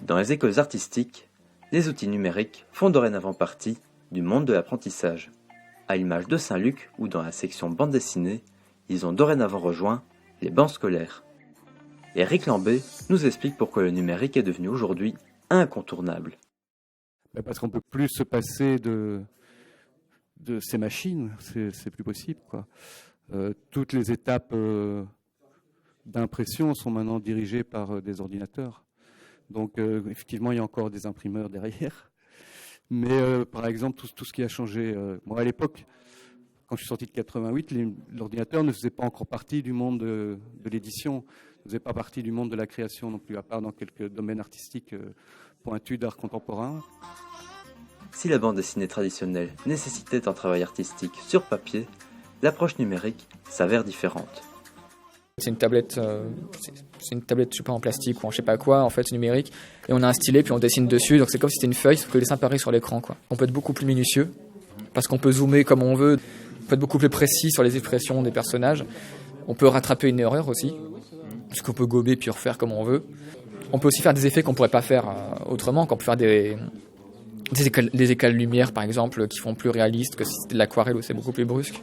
Dans les écoles artistiques, les outils numériques font dorénavant partie du monde de l'apprentissage. À l'image de Saint-Luc ou dans la section bande dessinée, ils ont dorénavant rejoint les bancs scolaires. Eric Lambé nous explique pourquoi le numérique est devenu aujourd'hui incontournable. Parce qu'on ne peut plus se passer de ces machines, c'est plus possible, quoi. Toutes les étapes d'impression sont maintenant dirigées par des ordinateurs. Donc effectivement, il y a encore des imprimeurs derrière. Mais par exemple, tout ce qui a changé, moi à l'époque, quand je suis sorti de 88, l'ordinateur ne faisait pas encore partie du monde de l'édition, ne faisait pas partie du monde de la création non plus, à part dans quelques domaines artistiques pointus d'art contemporain. Si la bande dessinée traditionnelle nécessitait un travail artistique sur papier, l'approche numérique s'avère différente. C'est une tablette, je sais pas, en plastique ou en je sais pas quoi, en fait numérique, et on a un stylet puis on dessine dessus, donc c'est comme si c'était une feuille, sauf que le dessin apparaît sur l'écran, quoi. On peut être beaucoup plus minutieux, parce qu'on peut zoomer comme on veut, on peut être beaucoup plus précis sur les expressions des personnages, on peut rattraper une erreur aussi, parce qu'on peut gober puis refaire comme on veut. On peut aussi faire des effets qu'on pourrait pas faire autrement, qu'on peut faire des éclats de lumière par exemple, qui font plus réaliste que si c'était de l'aquarelle où c'est beaucoup plus brusque.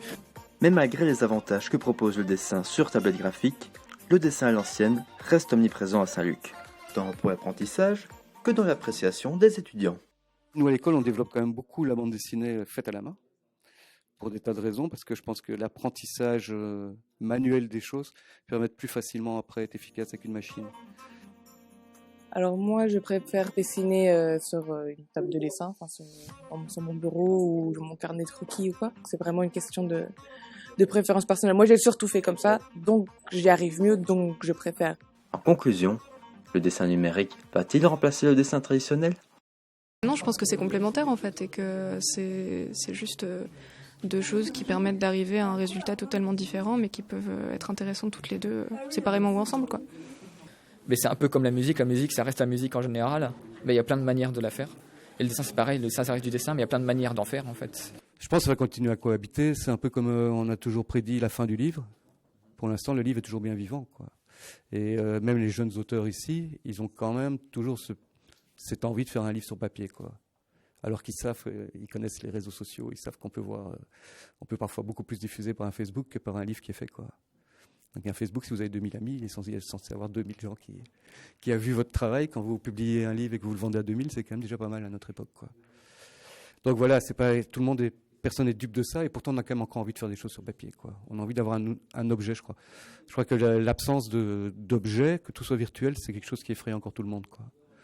Mais malgré les avantages que propose le dessin sur tablette graphique, le dessin à l'ancienne reste omniprésent à Saint-Luc, tant pour l'apprentissage que dans l'appréciation des étudiants. Nous à l'école, on développe quand même beaucoup la bande dessinée faite à la main, pour des tas de raisons, parce que je pense que l'apprentissage manuel des choses permet plus facilement après être efficace avec une machine. Alors moi, je préfère dessiner sur une table de dessin, sur mon bureau ou mon carnet de croquis ou quoi. C'est vraiment une question de préférence personnelle. Moi, j'ai surtout fait comme ça, donc j'y arrive mieux, donc je préfère. En conclusion, le dessin numérique va-t-il remplacer le dessin traditionnel ? Non, je pense que c'est complémentaire en fait, et que c'est juste deux choses qui permettent d'arriver à un résultat totalement différent, mais qui peuvent être intéressantes toutes les deux, séparément ou ensemble, quoi. Mais c'est un peu comme la musique ça reste la musique en général, mais il y a plein de manières de la faire. Et le dessin c'est pareil, le dessin ça reste du dessin, mais il y a plein de manières d'en faire en fait. Je pense que ça va continuer à cohabiter, c'est un peu comme on a toujours prédit la fin du livre. Pour l'instant, le livre est toujours bien vivant, quoi. Et même les jeunes auteurs ici, ils ont quand même toujours cette envie de faire un livre sur papier, quoi. Alors qu'ils savent, ils connaissent les réseaux sociaux, ils savent qu'on peut parfois beaucoup plus diffuser par un Facebook que par un livre qui est fait, quoi. Donc un Facebook, si vous avez 2000 amis, il est censé avoir 2000 gens qui a vu votre travail. Quand vous publiez un livre et que vous le vendez à 2000, c'est quand même déjà pas mal à notre époque, quoi. Donc voilà, personne n'est dupe de ça, et pourtant on a quand même encore envie de faire des choses sur papier, quoi. On a envie d'avoir un objet, je crois. Je crois que l'absence d'objet, que tout soit virtuel, c'est quelque chose qui effraie encore tout le monde, quoi.